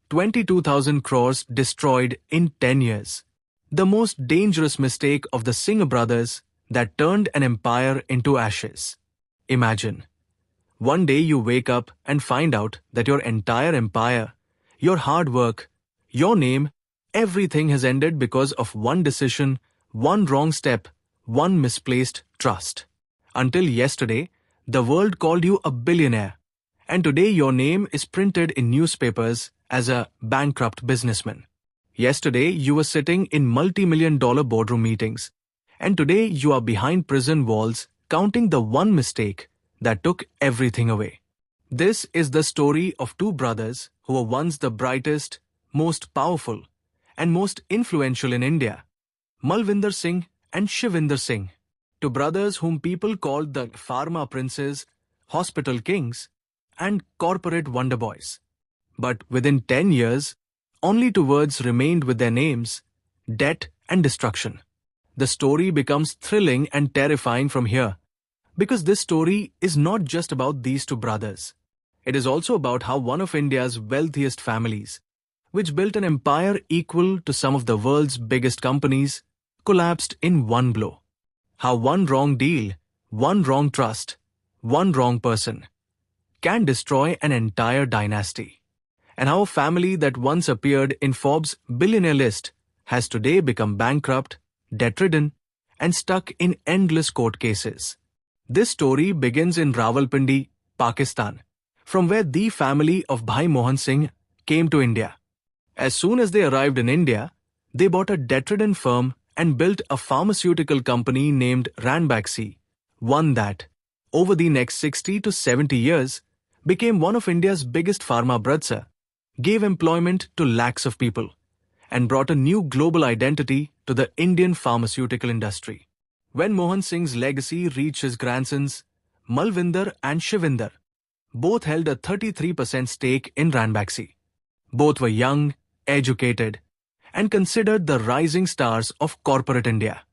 22,000 crores destroyed in 10 years. The most dangerous mistake of the Singh brothers that turned an empire into ashes. Imagine. One day you wake up and find out that your entire empire, your hard work, your name, everything has ended because of one decision, one wrong step, one misplaced trust. Until yesterday, the world called you a billionaire, and today your name is printed in newspapers as a bankrupt businessman. Yesterday you were sitting in multi-million-dollar boardroom meetings, and today you are behind prison walls counting the one mistake that took everything away. This is the story of two brothers who were once the brightest, most powerful, and most influential in India, Malvinder Singh and Shivinder Singh, two brothers whom people called the Pharma princes, hospital kings, and corporate wonder boys. But within 10 years, only two words remained with their names: debt and destruction. The story becomes thrilling and terrifying from here, because this story is not just about these two brothers. It is also about how one of India's wealthiest families, which built an empire equal to some of the world's biggest companies, collapsed in one blow. How one wrong deal, one wrong trust, one wrong person can destroy an entire dynasty. And how a family that once appeared in Forbes' billionaire list has today become bankrupt, debt-ridden, and stuck in endless court cases. This story begins in Rawalpindi, Pakistan, from where the family of Bhai Mohan Singh came to India. As soon as they arrived in India, they bought a debt-ridden firm and built a pharmaceutical company named Ranbaxy, one that, over the next 60 to 70 years, became one of India's biggest pharma brands, gave employment to lakhs of people, and brought a new global identity to the Indian pharmaceutical industry. When Mohan Singh's legacy reached his grandsons, Malvinder and Shivinder, both held a 33% stake in Ranbaxy. Both were young, educated, and considered the rising stars of corporate India.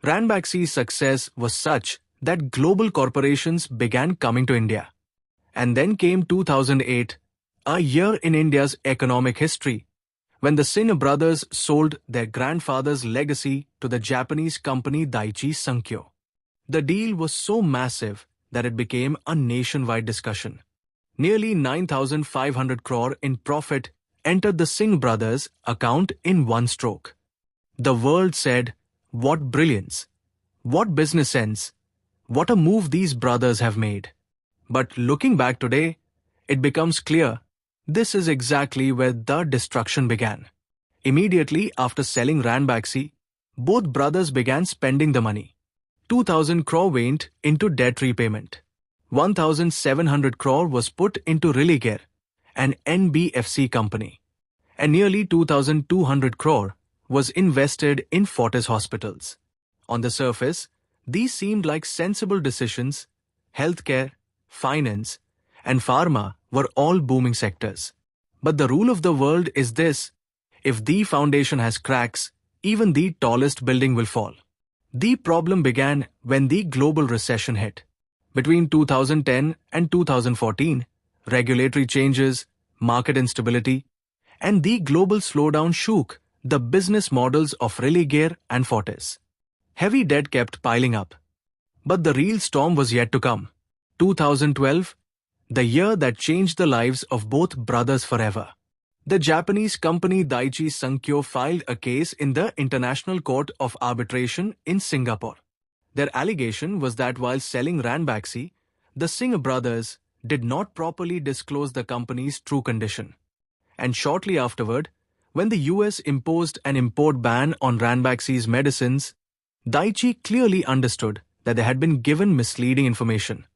Ranbaxy's success was such that global corporations began coming to India. And then came 2008, a year in India's economic history, when the Singh brothers sold their grandfather's legacy to the Japanese company Daiichi Sankyo. The deal was so massive that it became a nationwide discussion. Nearly 9,500 crore in profit entered the Singh brothers' account in one stroke. The world said, "What brilliance! What business sense! What a move these brothers have made." But looking back today, it becomes clear this is exactly where the destruction began. Immediately after selling Ranbaxy, both brothers began spending the money. 2,000 crore went into debt repayment. 1,700 crore was put into Religare, an NBFC company. And nearly 2,200 crore was invested in Fortis hospitals. On the surface, these seemed like sensible decisions. Healthcare, finance, and pharma were all booming sectors. But the rule of the world is this: if the foundation has cracks, even the tallest building will fall. The problem began when the global recession hit. Between 2010 and 2014, regulatory changes, market instability, and the global slowdown shook the business models of Religare and Fortis. Heavy debt kept piling up. But the real storm was yet to come. 2012, the year that changed the lives of both brothers forever. The Japanese company Daiichi Sankyo filed a case in the International Court of Arbitration in Singapore. Their allegation was that while selling Ranbaxy, the Singh brothers did not properly disclose the company's true condition. And shortly afterward, when the US imposed an import ban on Ranbaxy's medicines, Daiichi clearly understood that they had been given misleading information.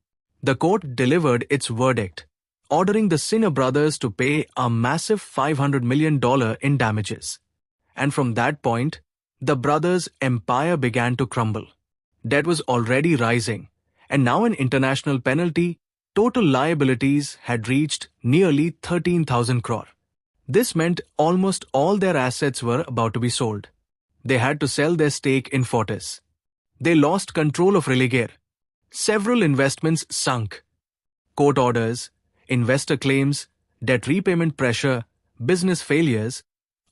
The court delivered its verdict, ordering the Singh brothers to pay a massive $500 million in damages. And from that point, the brothers' empire began to crumble. Debt was already rising, and now an international penalty, total liabilities had reached nearly 13,000 crore. This meant almost all their assets were about to be sold. They had to sell their stake in Fortis. They lost control of Religare. Several investments sunk. Court orders, investor claims, debt repayment pressure, business failures,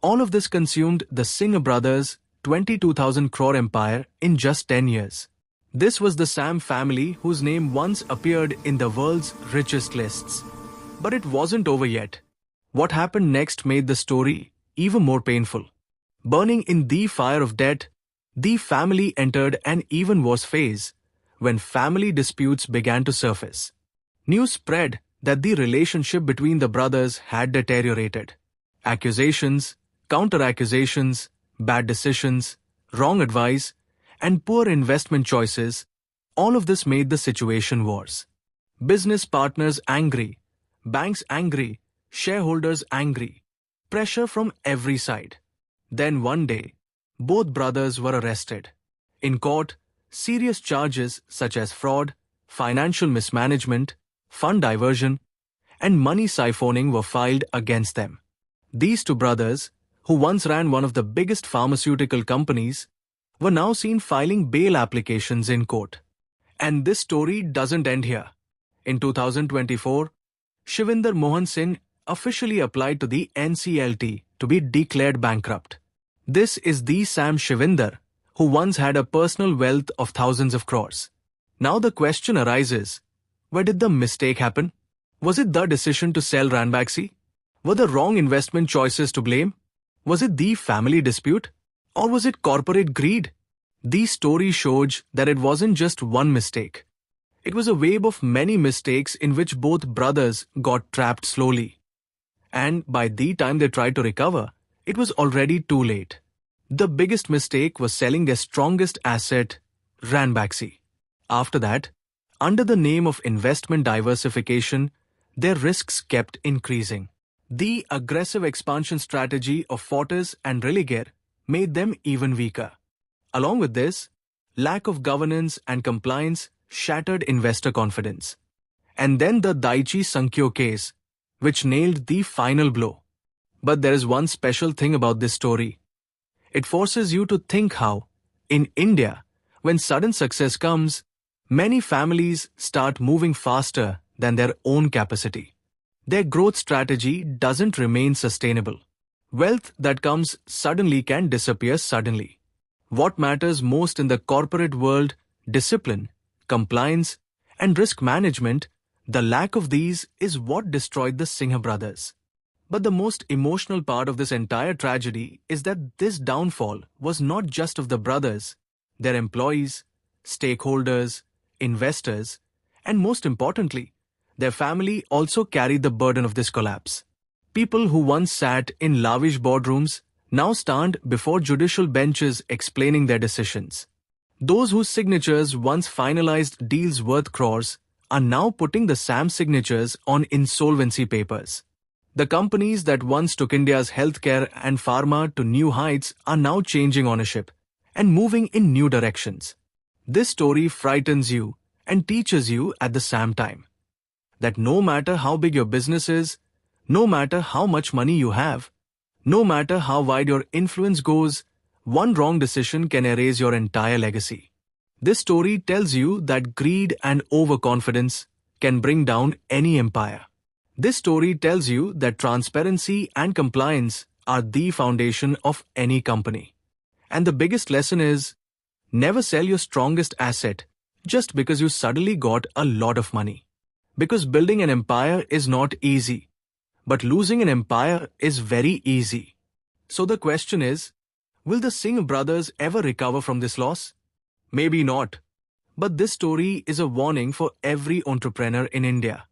all of this consumed the Singh brothers' 22,000 crore empire in just 10 years. This was the Sam family whose name once appeared in the world's richest lists. But it wasn't over yet. What happened next made the story even more painful. Burning in the fire of debt, the family entered an even worse phase when family disputes began to surface. News spread that the relationship between the brothers had deteriorated. Accusations, counter-accusations, bad decisions, wrong advice, and poor investment choices, all of this made the situation worse. Business partners angry, banks angry, shareholders angry, pressure from every side. Then one day, both brothers were arrested. In court, serious charges such as fraud, financial mismanagement, fund diversion, and money siphoning were filed against them. These two brothers, who once ran one of the biggest pharmaceutical companies, were now seen filing bail applications in court. And this story doesn't end here. In 2024, Shivinder Mohan Singh officially applied to the NCLT to be declared bankrupt. This is the Sam Shivinder, who once had a personal wealth of thousands of crores. Now the question arises, where did the mistake happen? Was it the decision to sell Ranbaxy? Were the wrong investment choices to blame? Was it the family dispute? Or was it corporate greed? The story shows that it wasn't just one mistake. It was a wave of many mistakes in which both brothers got trapped slowly. And by the time they tried to recover, it was already too late. The biggest mistake was selling their strongest asset, Ranbaxy. After that, under the name of investment diversification, their risks kept increasing. The aggressive expansion strategy of Fortis and Religare made them even weaker. Along with this, lack of governance and compliance shattered investor confidence. And then the Daiichi Sankyo case, which nailed the final blow. But there is one special thing about this story. It forces you to think how, in India, when sudden success comes, many families start moving faster than their own capacity. Their growth strategy doesn't remain sustainable. Wealth that comes suddenly can disappear suddenly. What matters most in the corporate world, discipline, compliance, and risk management, the lack of these is what destroyed the Singh brothers. But the most emotional part of this entire tragedy is that this downfall was not just of the brothers, their employees, stakeholders, investors, and most importantly, their family also carried the burden of this collapse. People who once sat in lavish boardrooms now stand before judicial benches explaining their decisions. Those whose signatures once finalized deals worth crores are now putting the Sam signatures on insolvency papers. The companies that once took India's healthcare and pharma to new heights are now changing ownership and moving in new directions. This story frightens you and teaches you at the same time that no matter how big your business is, no matter how much money you have, no matter how wide your influence goes, one wrong decision can erase your entire legacy. This story tells you that greed and overconfidence can bring down any empire. This story tells you that transparency and compliance are the foundation of any company. And the biggest lesson is, never sell your strongest asset just because you suddenly got a lot of money. Because building an empire is not easy, but losing an empire is very easy. So the question is, will the Singh brothers ever recover from this loss? Maybe not. But this story is a warning for every entrepreneur in India.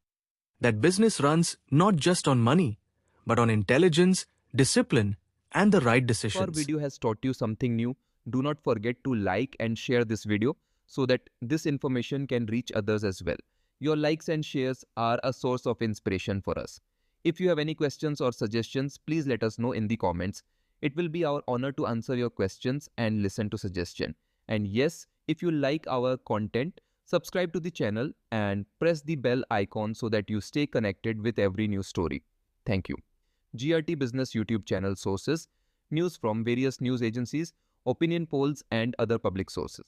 That business runs not just on money, but on intelligence, discipline, and the right decisions. If our video has taught you something new, do not forget to like and share this video so that this information can reach others as well. Your likes and shares are a source of inspiration for us. If you have any questions or suggestions, please let us know in the comments. It will be our honor to answer your questions and listen to suggestions. And yes, if you like our content, subscribe to the channel and press the bell icon so that you stay connected with every new story. Thank you. GRT Business YouTube channel sources, news from various news agencies, opinion polls and other public sources.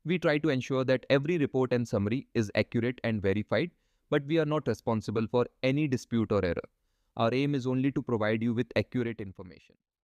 We try to ensure that every report and summary is accurate and verified, but we are not responsible for any dispute or error. Our aim is only to provide you with accurate information.